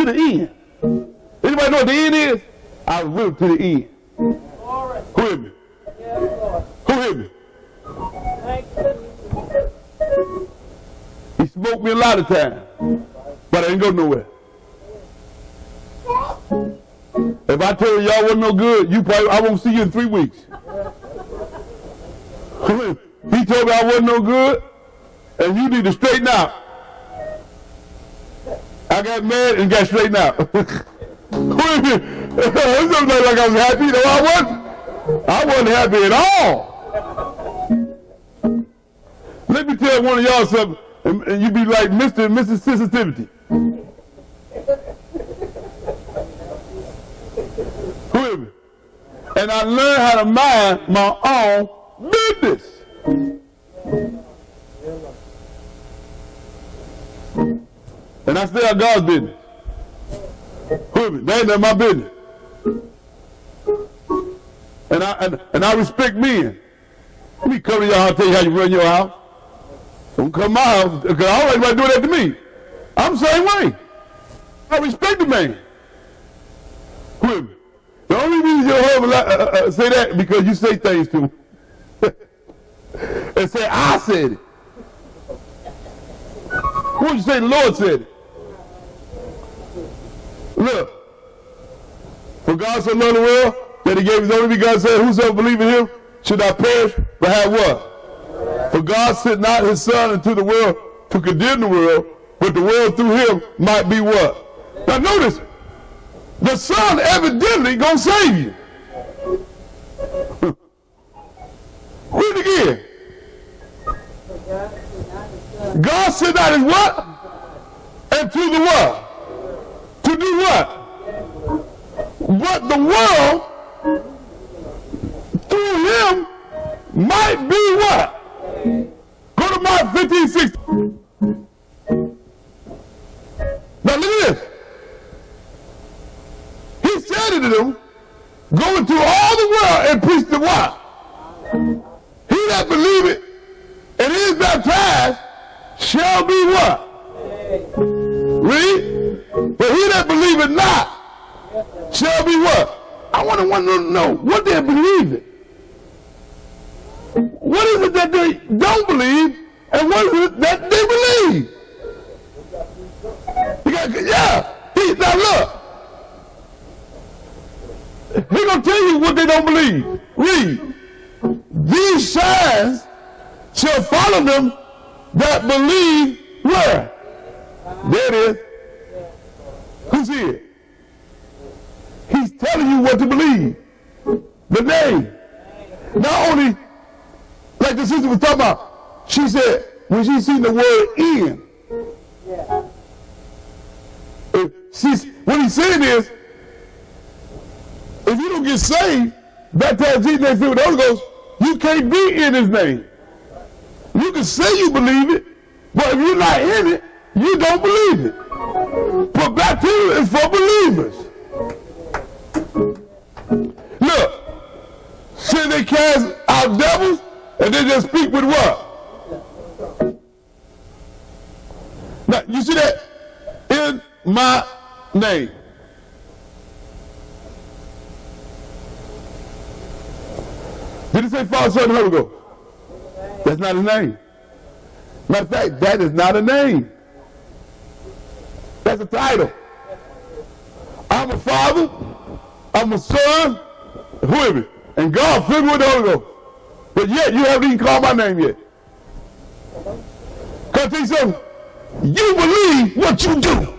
to the end. Anybody know what the end is? I was with him to the end. Who hit me? Who hit me? He smoked me a lot of times, but I didn't go nowhere. If I told you y'all wasn't no good, I won't see you in 3 weeks. He told me I wasn't no good, and you need to straighten out. I got mad and got straightened out. It doesn't look like I was happy. No, I wasn't happy at all. Let me tell one of y'all something, and you be like Mr. and Mrs. Sensitivity. And I learned how to mind my own business. And I stay out God's business. That ain't my business. And I respect men. Let me come to y'all and tell you how you run your house. Don't come to my house, because I don't like anybody doing that to me. I'm the same way. I respect the man. The only reason your husband say that because you say things to him. And say, I said it. What would you say the Lord said it? Look, for God so loved the world that he gave his only begotten Son, whosoever believe in him should not perish, but have what? For God sent not his Son into the world to condemn the world, but the world through him might be what? Now notice, the Son evidently gonna save you. Read it again. God sent out his what? And to the what? To do what? But the world through him might be what? Go to Mark 15:16. Now look at this. He said to them, go into all the world and preach the what? He that believeth and is baptized shall be what? Read. But he that believeth not shall be what? I want to know what they believe in. What is it that they don't believe, and what is it that they believe? Now look. He's going to tell you what they don't believe. Read. These signs shall follow them that believe where? There it is. Who's here? He's telling you what to believe. The name. Not only, like the sister was talking about, she said, when she seen the word in, what he's saying is, if you don't get saved, baptized Jesus and filled with the Holy Ghost, you can't be in his name. You can say you believe it, but if you're not in it, you don't believe it. But baptism is for believers. Look, say they cast out devils, and they just speak with what? Now, you see that? In my name. Did it say Father, Son, and Holy Ghost? That's not a name. Matter of fact, that is not a name. That's a title. I'm a father, I'm a son, who is it? And God filled me with the Holy Ghost. But yet you haven't even called my name yet. Can I tell you something? You believe what you do.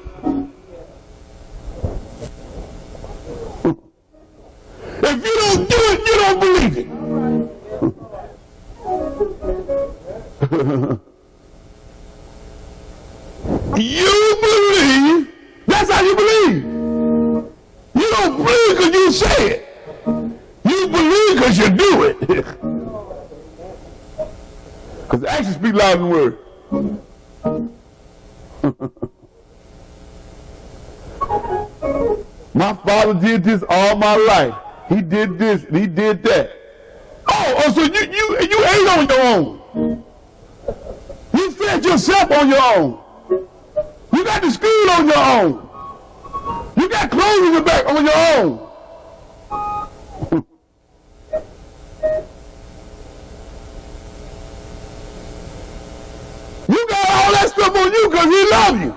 If you don't do it, you don't believe it. You believe, that's how you believe. You don't believe because you say it. You believe because you do it. Because the actions speak louder than words. My father did this all my life. He did this and he did that. Oh, so you ate on your own. You fed yourself on your own. You got to school on your own. You got clothes on your back on your own. You got all that stuff on you because he loves you.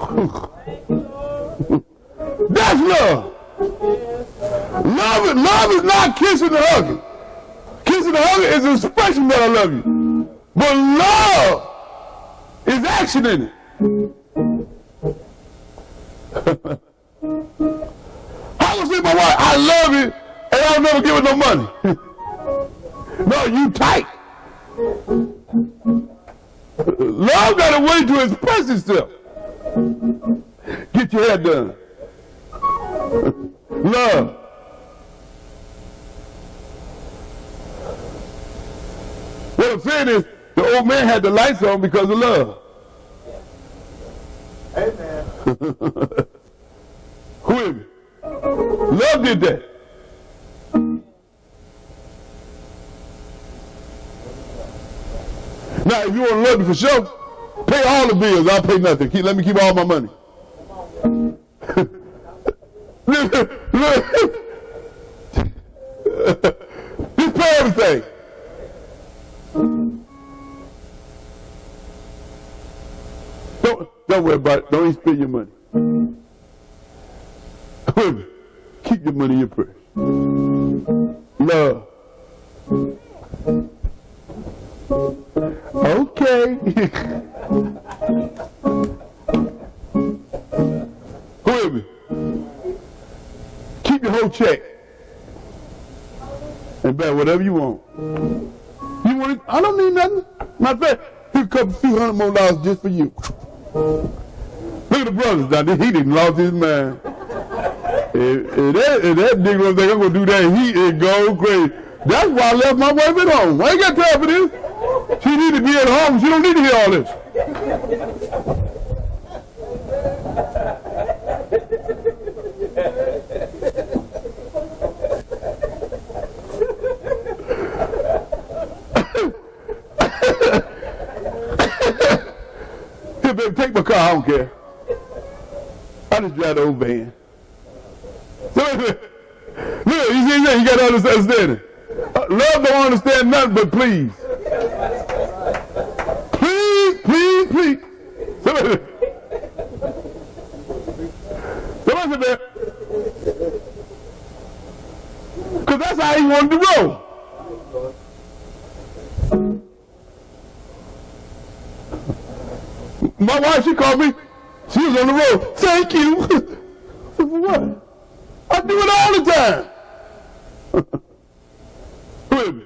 That's love. Love is not kissing and hugging. Kissing and hugging is an expression that I love you. But love is action in it. I would say to my wife, I love you, and I'll never give her no money. No, you tight. Love got a way to express itself. Get your hair done. Love. What I'm saying is, the old man had the lights on because of love. Amen. Who is it? Love did that. Now, if you want to love me for sure, pay all the bills. I'll pay nothing. Let me keep all my money. Just pay everything. Don't worry about it. Don't even spend your money. Keep your money in your purse. Love. Okay. Who is me? Keep your whole check. And buy whatever you want. You want it? I don't need nothing. Matter of fact, here's a few $100 more just for you. Look at the brothers down there. He didn't lost his mind. If that nigga think I'm going to do that, he is going crazy. That's why I left my wife at home. I ain't got time for this. She need to be at home. She don't need to hear all this. Here, baby, take my car. I don't care. I just drive the old van. Look, you see, you got to understand it. Love don't understand nothing but please. Please. Somebody said that. Because that's how he wanted to roll. My wife, she called me. She was on the road. Thank you. For what? I do it all the time. Who is me?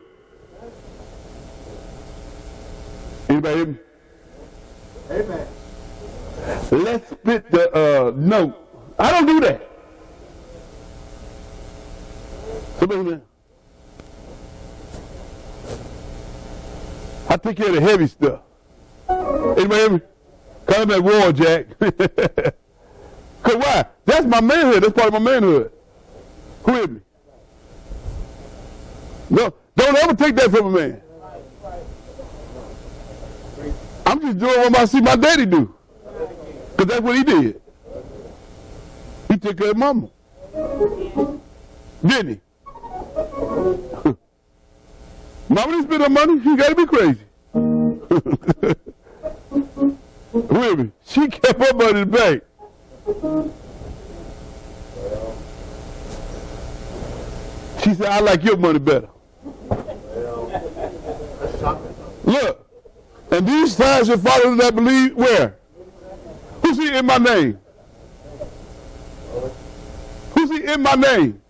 Anybody hear me? Amen. Let's split the note. I don't do that. Somebody hear me? I take care of the heavy stuff. Anybody hear me? Call him that war, Jack. Because why? That's my manhood. That's part of my manhood. Who hear me? No, don't ever take that from a man. I'm just doing what I see my daddy do. Because that's what he did. He took care of mama. Didn't he? Mama didn't spend her money. She got to be crazy. Who hear me? She kept her money in the bank. She said, I like your money better. Look, and these signs shall follow them that believe where? Who's he in my name? Who's he in my name?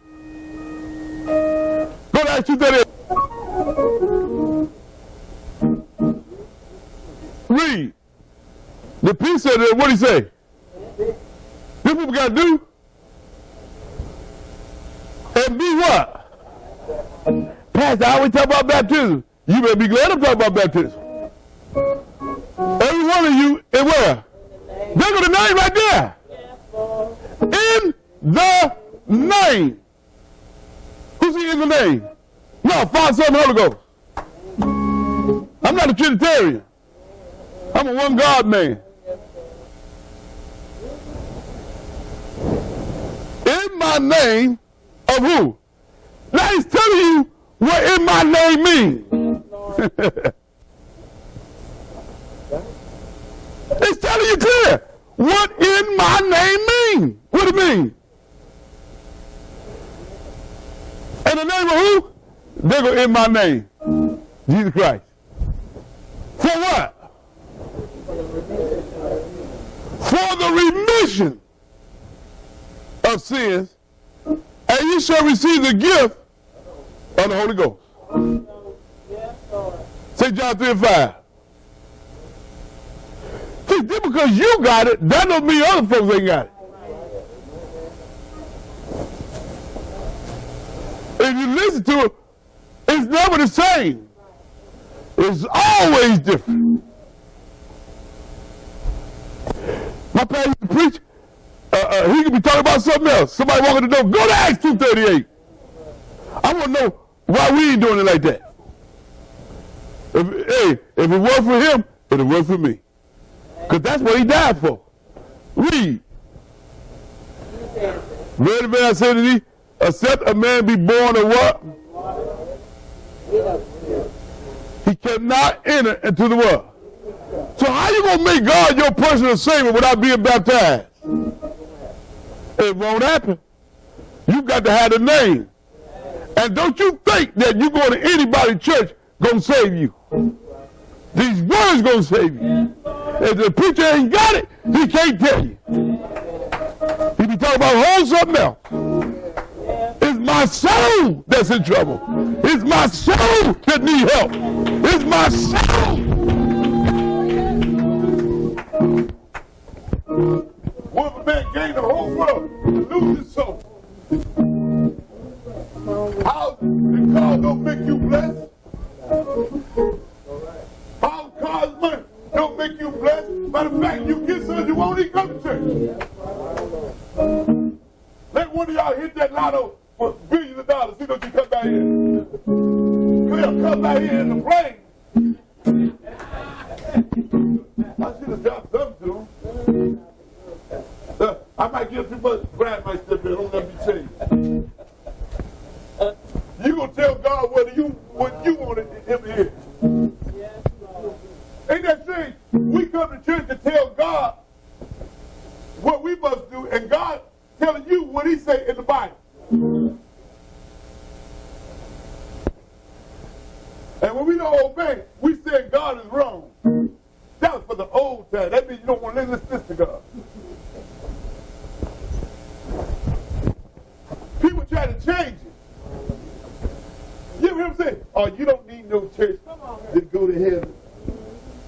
Go to Acts 2:38. Read. The peace said that, what did he say? This what we got to do? And be what? Pastor, I always talk about baptism. You better be glad I'm talking about baptism. Every one of you, and where? There go the name right there. In the name. Who's he in the name? No, Father, Son, and Holy Ghost. I'm not a Trinitarian. I'm a one God man. In my name of who? Now he's telling you what in my name means. It's telling you clear what in my name means. What do it mean? In the name of who? They go in my name. Jesus Christ. For what? For the remission of sins, and you shall receive the gift of the Holy Ghost. Say John 3:5. See, just because you got it, that don't mean other folks ain't got it. If you listen to it, it's never the same. It's always different. My pastor used to preach, he could be talking about something else. Somebody walking the door, go to Acts 2:38. I want to know why we ain't doing it like that. If it worked for him, it'll work for me. Because that's what he died for. Read. Very man, I say to thee, except a man be born of what? He cannot enter into the world. So how you going to make God your personal Savior without being baptized? It won't happen. You got to have the name. And don't you think that you going to anybody's church going to save you. These words going to save you. If the preacher ain't got it, he can't tell you. He be talking about whole something else. It's my soul that's in trouble. It's my soul that need help. It's my soul. What if a man gain the whole world and lose his soul? How the car don't make you blessed? How cars money don't make you blessed? Matter of fact, you get something you won't even come to church. Let one of y'all hit that lotto for billions of dollars. See, don't you come back here? Come back here in the plane. I should have done something to him. I might give too much. Brad might step in. Don't let me change. You gonna tell God what you wanted him to hear. Ain't that strange? We come to church to tell God what we must do, and God telling you what he say in the Bible. And when we don't obey, we say God is wrong. That was for the old time. That means you don't want to listen to God. People try to change it. You ever hear him say, oh, you don't need no church to go to heaven.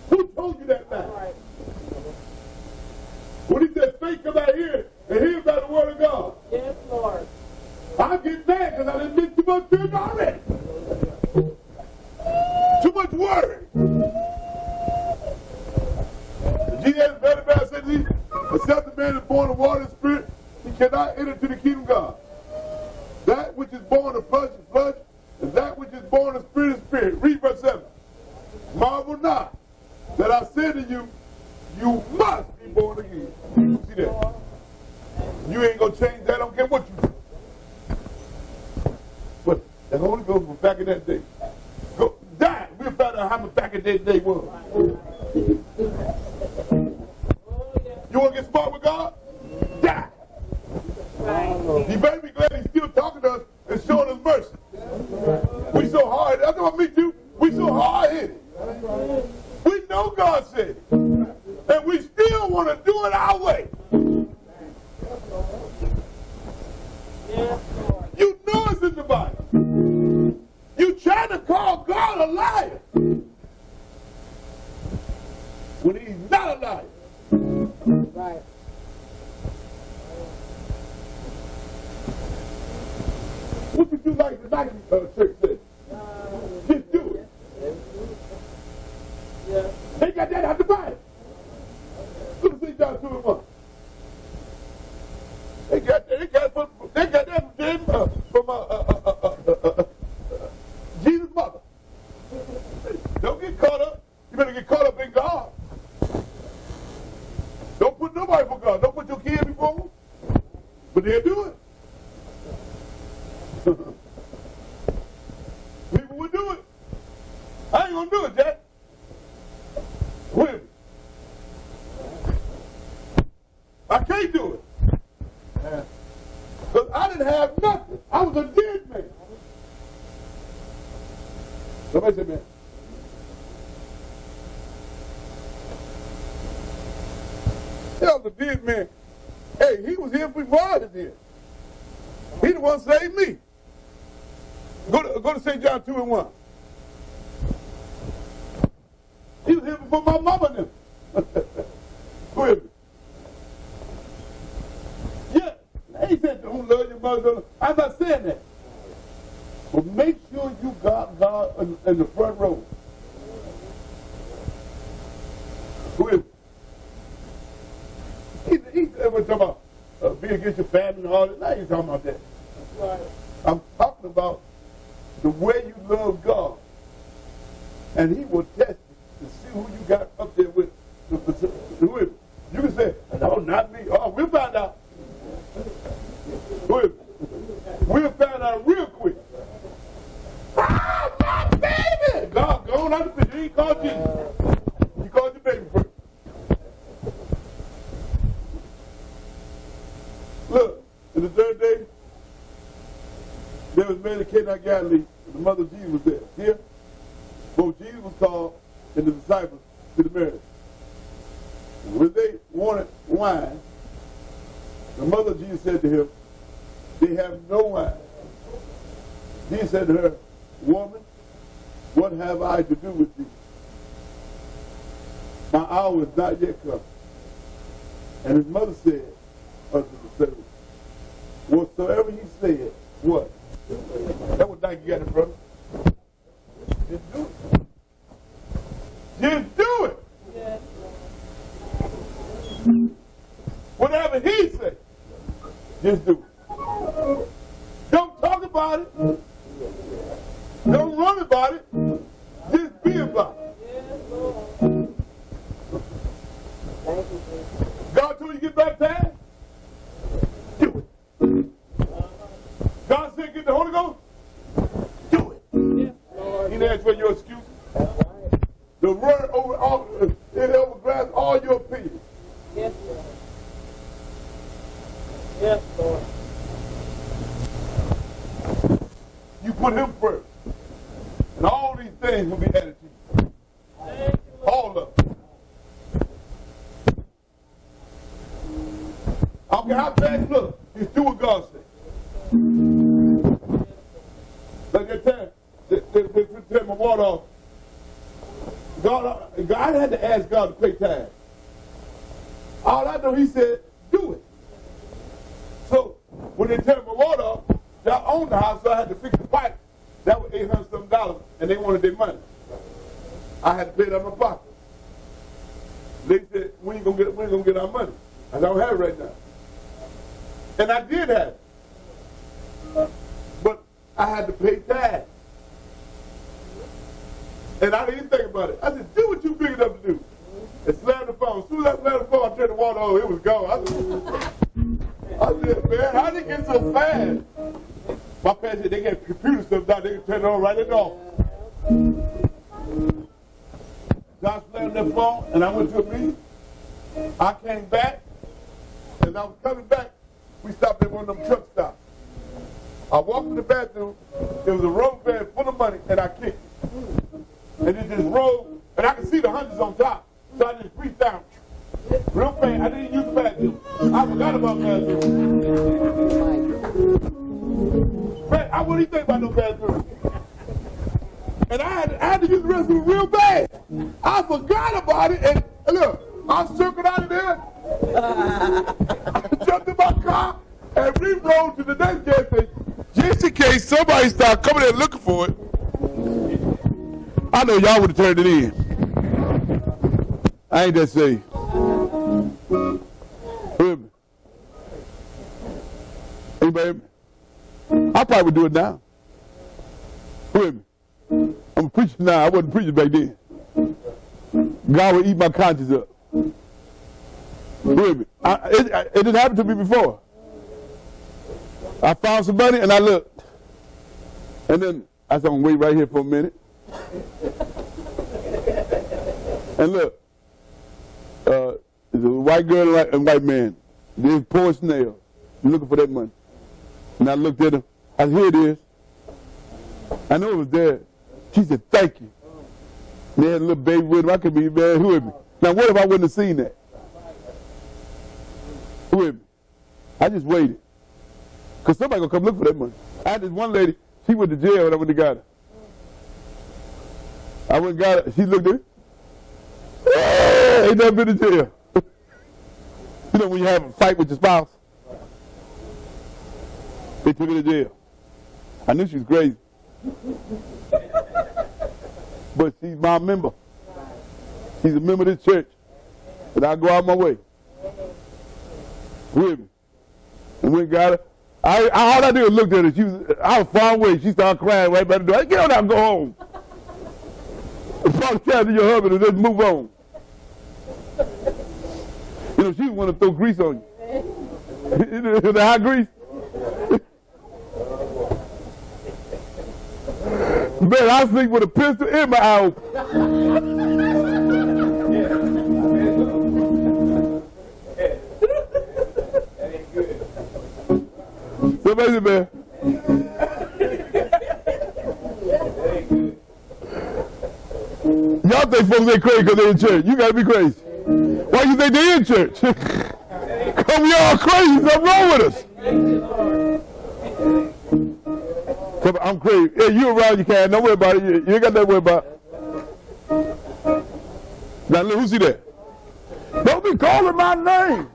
Who told you that now? When he said faith come out here and hear about the word of God. Yes, Lord. I get mad because I done been too much church already. Too much word. Jesus better than said, except the man is born of water and spirit, he cannot enter into the kingdom of God. That which is born of flesh is flesh, and that which is born of spirit is spirit. Read verse 7. Marvel not that I said to you, you must be born again. You see that? You ain't going to change that. I don't care what you do. But the Holy Ghost was back in that day. Go, die. We'll find out how much back in that day was. You want to get smart with God? Die. You better be glad he's still talking to us and showing us mercy. We so hard. That's what me too. We so hard-headed. We know God said it. And we still want to do it our way. You know it's in the Bible. You trying to call God a liar when he's not a liar. Right. What would you like the Nike church said? Just do it. Yeah. They got that out the Bible. Look at St. John 2:1. They got that from Jesus' mother. Don't get caught up. You better get caught up in God. Don't put nobody for God. Don't put your kid before him. But they'll do it. I ain't gonna do it, Jack. With me. I can't do it. Because I didn't have nothing. I was a dead man. Somebody said, man. I was a dead man. Hey, he was here before I was here. He the one saved me. Go to St. John 2:1. He was here before my mama knew. Go ahead. Yeah, he said, don't love your mother. I'm not saying that. But make sure you got God in the front row. Go ahead. He was talking about being against your family and all that. Now he's talking about that. Right. I'm talking about the way you love God. And he will test you to see who you got up there with. You can say, no, not me. Oh, we'll find out. We'll find out real quick. Ah, my baby! God, go on out the picture. He ain't called Jesus. He called your baby first. Look, in the third day, there was Mary the Canaanite Galilee, and the mother of Jesus was there. Here, both Jesus was called and the disciples to the marriage. And when they wanted wine, the mother of Jesus said to him, they have no wine. Jesus said to her, woman, what have I to do with thee? My hour is not yet come. And his mother said unto the servant, whatsoever he said, what? That was like you got it, brother. Just do it. Just do it. Yeah. Whatever he said, just do it. Don't talk about it. Don't run about it. Just be about it. God told you to get baptized? Do it. God said get the Holy Ghost? Do it. He didn't ask for your excuse. The word overrides all your opinions. Yes, Lord. Yes, Lord. You put him first. And all these things will be added to you. All of them. I don't care how bad you look. Just do what God said. Like that time, they turn my water off. God had to ask God to pay time. All I know, he said, do it. So when they turned my water off, I owned the house, so I had to fix the pipe. That was $800-something, and they wanted their money. I had to pay it out of my pocket. They said, when you gonna get our money? I don't have it right now. And I did have it. But I had to pay tax. And I didn't even think about it. I said, do what you big enough to do. And slammed the phone. As soon as I slammed the phone, I turned the water on, it was gone. I said, man, how did it get so fast? My parents said they got computer stuff down, they can turn it on right at all. So I slammed that phone, and I went to a meeting. I came back, and I was coming back. We stopped at one of them truck stops. I walked in the bathroom, there was a roll bag full of money, and I kicked it. And it just rolled, and I could see the hundreds on top. So I just reached down. Real fast, I didn't use the bathroom. I forgot about bathroom. Man, I wouldn't even think about no bathroom. And I had to use the restroom real bad. I forgot about it, and look, I circled out of there. I jumped in my car and re-rolled to the next gas station. Just in case somebody started coming there looking for it. I know y'all would have turned it in. I ain't that safe. Hear me? Anybody hear me? I probably would do it now. Hear me? I'm a preacher now. I wasn't preaching back then. God would eat my conscience up. Hear me? It didn't happen to me before. I found some money and I looked. And then I said, I'm going to wait right here for a minute. And look, the white girl and white man, they're poor snails, looking for that money. And I looked at him. I said, here it is. I know it was there. She said, thank you. And they had a little baby with him. I could be mad with me. Now, what if I wouldn't have seen that? With me. I just waited. Because somebody going to come look for that money. I had this one lady, she went to jail when I went to got her. I went and got her. She looked at me. Ain't never been to jail. You know when you have a fight with your spouse? They took her to jail. I knew she was crazy. But she's my member. She's a member of this church. But I go out my way. With me. And went and got her. All I did was look at her. I was far away. She started crying right by the door. Get on out and go home. Apologize to your husband and just move on. You know, she want to throw grease on you. You know, the hot grease. Man, I sleep with a pistol in my eye open. Somebody said, man. Y'all think folks ain't crazy because they're in church. You got to be crazy. Why you think they're in church? Because we all crazy. Something wrong with us. I'm crazy. Hey, you around, you can't. Don't worry about it. You ain't got nothing to worry about. Now, look, who see that? Don't be calling my name.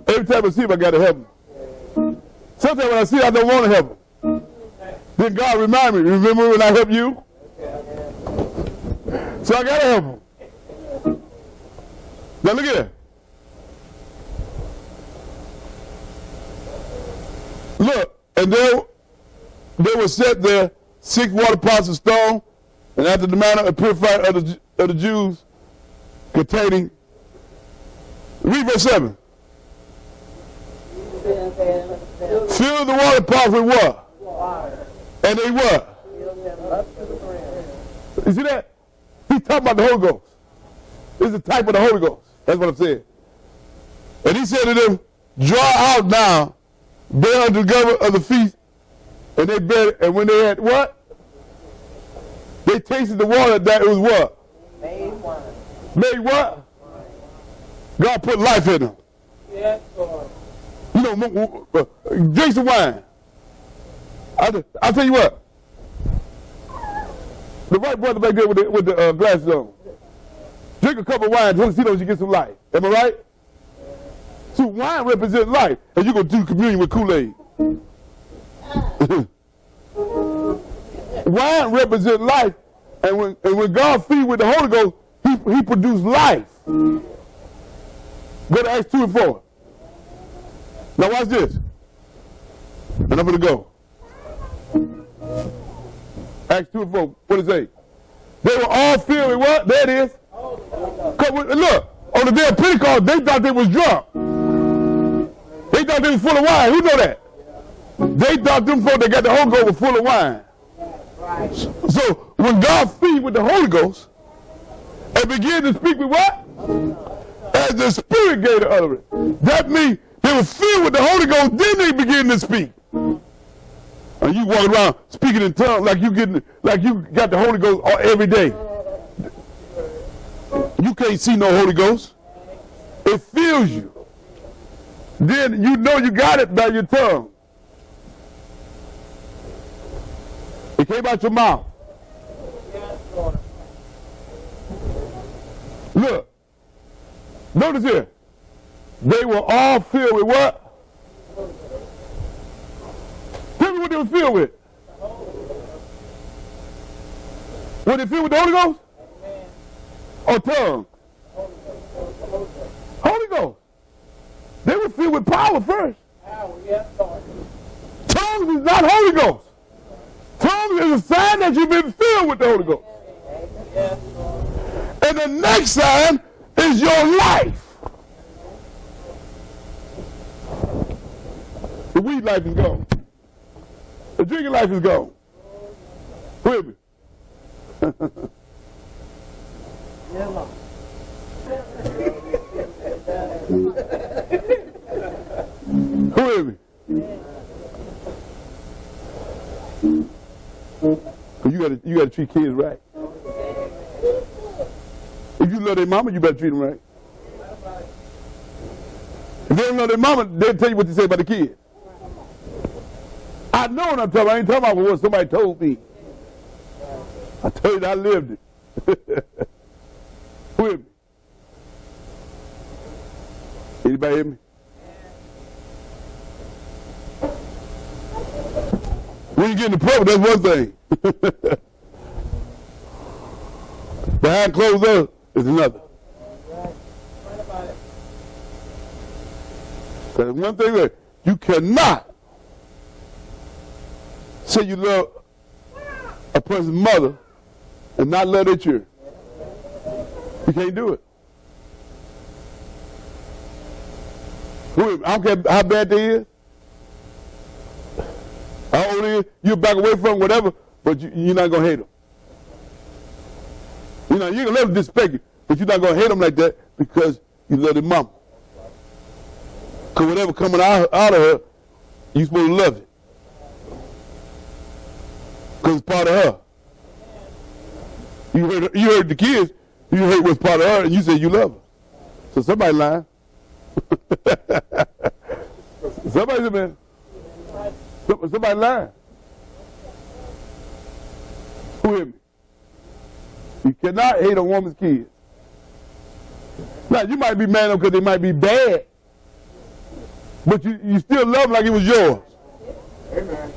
Every time I see him, I got to help him. Sometimes when I see him, I don't want to help him. Then God remind me, remember when I helped you? So I got to help him. Now look at that. Look, and they were set there 6 water pots of stone, and after the manner of purifying of the Jews, containing. Read verse 7. Fill the water pots with what? Water. And they what? You see that? He's talking about the Holy Ghost. This is the type of the Holy Ghost. That's what I'm saying. And he said to them, draw out now, bear unto the government of the feast. And they bear, and when they had what? They tasted the water that it was what? Made wine. Made what? God put life in them. Yes, Lord. You know, drink some wine. I'll tell you what. The white brother back there with the glasses on. Drink a cup of wine to see those you get some life. Am I right? So wine represents life. And you're going to do communion with Kool-Aid. Wine represents life. And when God feeds with the Holy Ghost, he produced life. Go to Acts 2 and 4. Now watch this. And I'm going to go. Acts 2 and 4. What does it say? They were all filled with what? There it is. Look, on the day of Pentecost, they thought they was drunk. They thought they was full of wine. Who know that? They thought them folks that got the Holy Ghost were full of wine. So when God feeds with the Holy Ghost and begin to speak with what? As the Spirit gave the utterance. That means they were filled with the Holy Ghost, then they begin to speak. And you walk around speaking in tongues like you got the Holy Ghost every day. You can't see no Holy Ghost. It fills you. Then you know you got it by your tongue. It came out your mouth. Look. Notice here. They were all filled with what? Tell me what they were filled with. Were they filled with the Holy Ghost? Or tongue? Holy Ghost. They were filled with power first. Tongues is not Holy Ghost. Tongues is a sign that you've been filled with the Holy Ghost. And the next sign is your life. The weed life is gone. The drinking life is gone. With me. Who with me? You gotta treat kids right. If you love their mama, you better treat them right. If they don't love their mama, they'll tell you what to say about the kids. I know what I'm talking about. I ain't talking about what somebody told me. I told you that I lived it. With me. Anybody hear me? When you get in the problem, that's one thing. Behind closed doors is another. Because one thing that you cannot say you love a person's mother and not love their children. You can't do it. I don't care how bad they is, how old they is, you back away from whatever, but you're not going to hate them. You know, you're going to let them disrespect you, but you're not going to hate them like that because you love their mama. Because whatever coming out of her, you're supposed to love it. Because it's part of her. You heard the kids, you heard what's part of her, and you said you love her. So somebody lying. Somebody, man. Somebody lying. Who hear me? You cannot hate a woman's kids. Now, you might be mad at them because they might be bad, but you still love them like it was yours. Amen.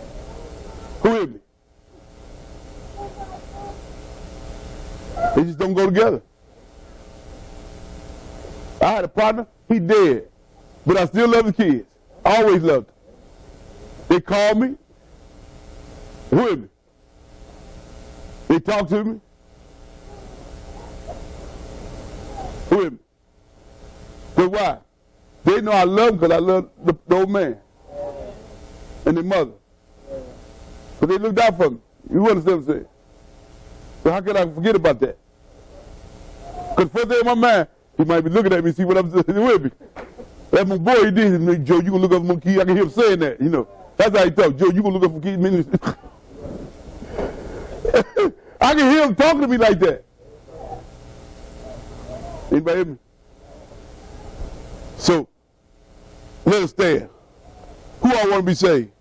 Who hear me? They just don't go together. I had a partner, he dead, but I still love the kids. I always loved them. They called me, with me. They talked to me, with me. But why? They know I love them because I love the old man and their mother. But they looked out for me. You understand what I'm saying? So how can I forget about that? Because first thing in my mind, he might be looking at me, see what I'm saying with me. That's my boy, he did. He said, Joe, you gonna look up for my key? I can hear him saying that, you know. That's how he talk. Joe, you gonna look up for keys? I can hear him talking to me like that. Anybody hear me? So, let us stand. Who all want to be saved?